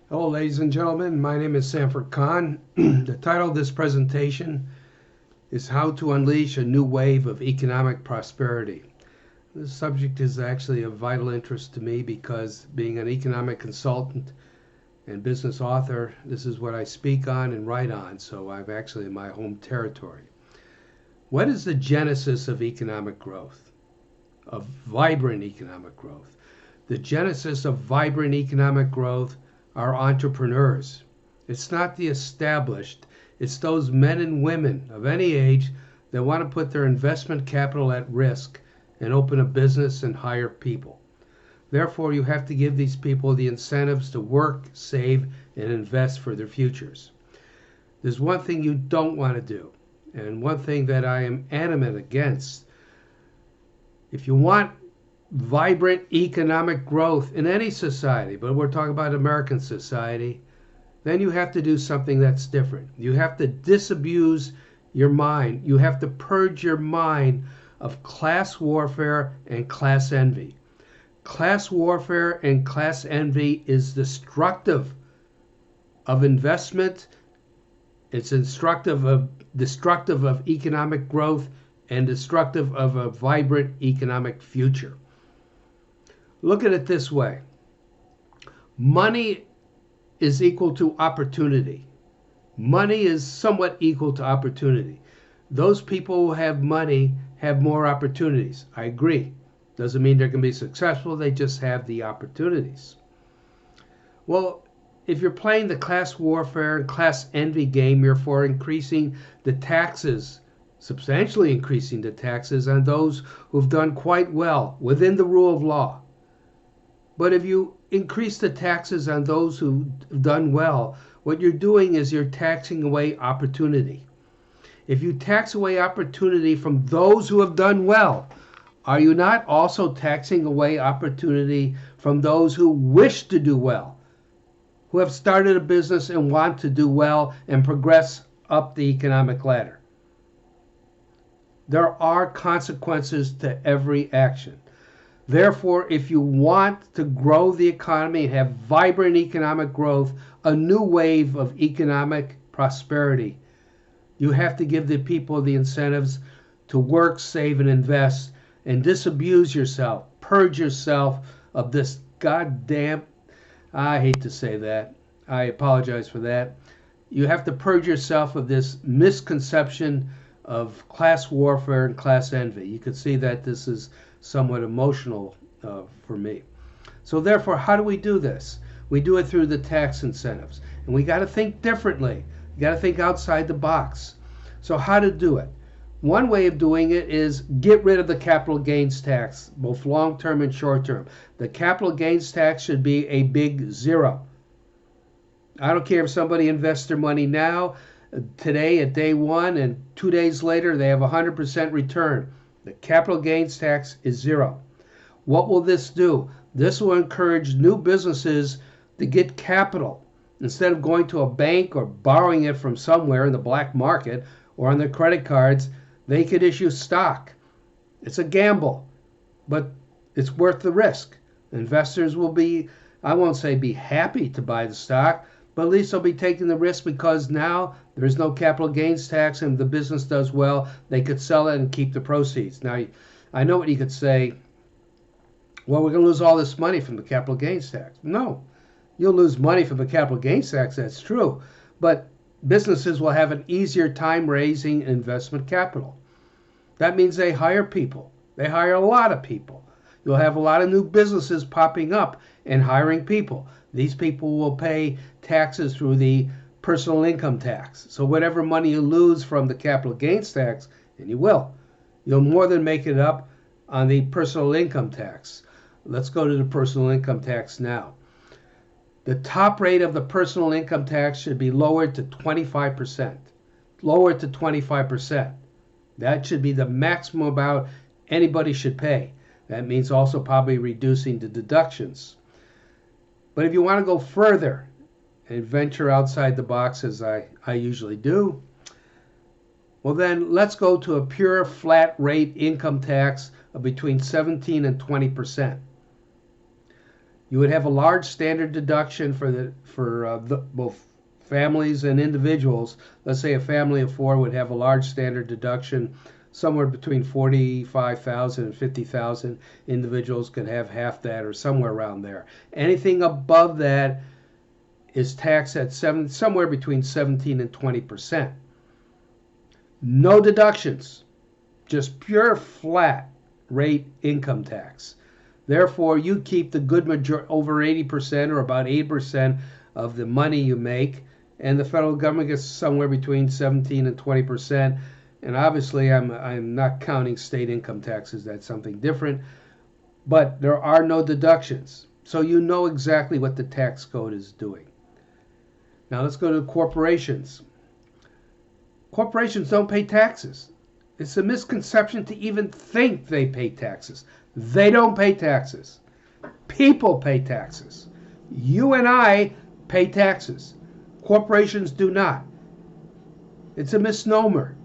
Hello, ladies and gentlemen. My name is Sanford Khan. The title of this presentation is How to Unleash a New Wave of Economic Prosperity. This subject is actually of vital interest to me because being an economic consultant and business author, this is what I speak on and write on, so I'm actually in my home territory. What is the genesis of economic growth, of vibrant economic growth? The genesis of vibrant economic growth are entrepreneurs. It's not the established, it's those men and women of any age that want to put their investment capital at risk and open a business and hire people. Therefore, you have to give these people the incentives to work, save, and invest for their futures. There's one thing you don't want to do, and one thing that I am adamant against. If you want vibrant economic growth in any society, but we're talking about American society, then you have to do something that's different. You have to disabuse your mind. You have to purge your mind of class warfare and class envy. Class warfare and class envy is destructive of investment. It's destructive of economic growth and destructive of a vibrant economic future. Look at it this way. Money is equal to opportunity. Money is somewhat equal to opportunity. Those people who have money have more opportunities. I agree. Doesn't mean they're going to be successful. They just have the opportunities. Well, if you're playing the class warfare and class envy game, you're for increasing the taxes, substantially increasing the taxes on those who've done quite well within the rule of law. But if you increase the taxes on those who've done well, what you're doing is you're taxing away opportunity. If you tax away opportunity from those who have done well, are you not also taxing away opportunity from those who wish to do well, who have started a business and want to do well and progress up the economic ladder? There are consequences to every action. Therefore, if you want to grow the economy, have vibrant economic growth, a new wave of economic prosperity, you have to give the people the incentives to work, save, and invest, and disabuse yourself, purge yourself of this goddamn, I hate to say that, I apologize for that. You have to purge yourself of this misconception of class warfare and class envy. You can see that this is somewhat emotional for me. So therefore, how do we do this? We do it through the tax incentives. And we got to think differently. You got to think outside the box. So how to do it? One way of doing it is get rid of the capital gains tax, both long-term and short-term. The capital gains tax should be a big zero. I don't care if somebody invests their money now, today at day one, and 2 days later they have 100% return. The capital gains tax is zero. What will this do? This will encourage new businesses to get capital. Instead of going to a bank or borrowing it from somewhere in the black market or on their credit cards, they could issue stock. It's a gamble, but it's worth the risk. Investors will be, I won't say be happy to buy the stock, but at least they'll be taking the risk because now there's no capital gains tax and the business does well. They could sell it and keep the proceeds. Now, I know what you could say, well, we're going to lose all this money from the capital gains tax. No, you'll lose money from the capital gains tax, that's true. But businesses will have an easier time raising investment capital. That means they hire people. They hire a lot of people. You'll have a lot of new businesses popping up and hiring people. These people will pay taxes through the personal income tax. So whatever money you lose from the capital gains tax, and you will, you'll more than make it up on the personal income tax. Let's go to the personal income tax now. The top rate of the personal income tax should be lowered to 25%. Lowered to 25%. That should be the maximum amount anybody should pay. That means also probably reducing the deductions. But if you want to go further and venture outside the box, as I usually do, well then let's go to a pure flat rate income tax of between 17 and 20%. You would have a large standard deduction for both families and individuals. Let's say a family of 4 would have a large standard deduction somewhere between 45,000 and 50,000. Individuals could have half that or somewhere around there. Anything above that is taxed at somewhere between 17 and 20%. No deductions, just pure flat rate income tax. Therefore, you keep the good majority, over 80% or about 8% of the money you make, and the federal government gets somewhere between 17 and 20%. And obviously, I'm not counting state income taxes. That's something different. But there are no deductions, so you know exactly what the tax code is doing. Now let's go to corporations. Corporations don't pay taxes. It's a misconception to even think they pay taxes. They don't pay taxes. People pay taxes. You and I pay taxes. Corporations do not. It's a misnomer.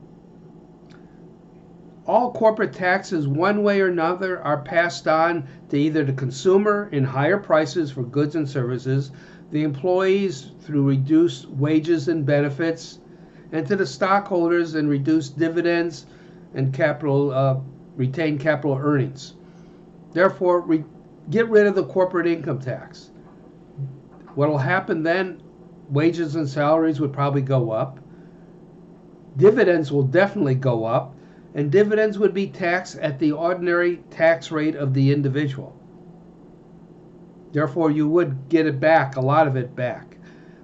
All corporate taxes, one way or another, are passed on to either the consumer in higher prices for goods and services, the employees through reduced wages and benefits, and to the stockholders in reduced dividends and retained capital earnings. Therefore, get rid of the corporate income tax. What will happen then? Wages and salaries would probably go up. Dividends will definitely go up, and dividends would be taxed at the ordinary tax rate of the individual. Therefore, you would get it back, a lot of it back.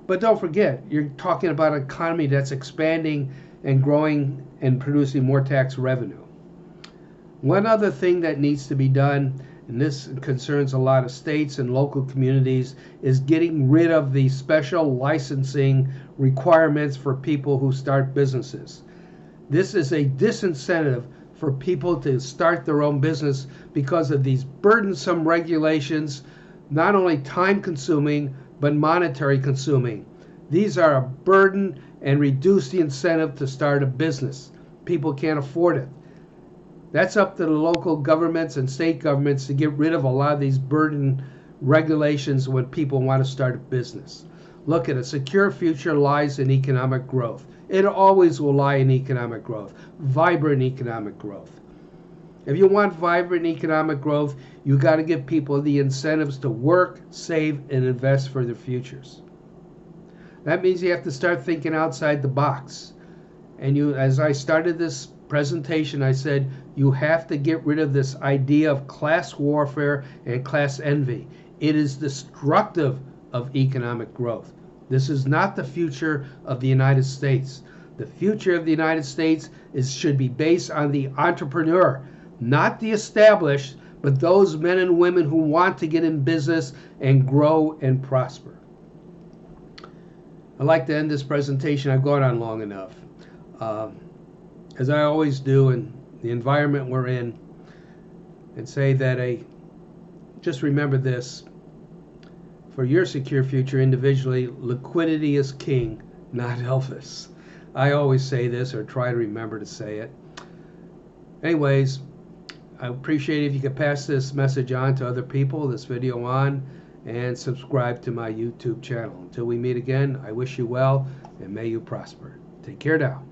But don't forget, you're talking about an economy that's expanding and growing and producing more tax revenue. One other thing that needs to be done, and this concerns a lot of states and local communities, is getting rid of the special licensing requirements for people who start businesses. This is a disincentive for people to start their own business because of these burdensome regulations, not only time consuming, but monetary consuming. These are a burden and reduce the incentive to start a business. People can't afford it. That's up to the local governments and state governments to get rid of a lot of these burden regulations when people want to start a business. Look, at a secure future lies in economic growth. It always will lie in economic growth, vibrant economic growth. If you want vibrant economic growth, you got to give people the incentives to work, save, and invest for their futures. That means you have to start thinking outside the box. And as I started this presentation, I said you have to get rid of this idea of class warfare and class envy. It is destructive of economic growth. This is not the future of the United States. The future of the United States should be based on the entrepreneur, not the established, but those men and women who want to get in business and grow and prosper. I'd like to end this presentation. I've gone on long enough. As I always do in the environment we're in, and say that just remember this: for your secure future individually, liquidity is king, not Elvis. I always say this, or try to remember to say it. Anyways, I appreciate it if you could pass this message on to other people, this video on, and subscribe to my YouTube channel. Until we meet again, I wish you well, and may you prosper. Take care now.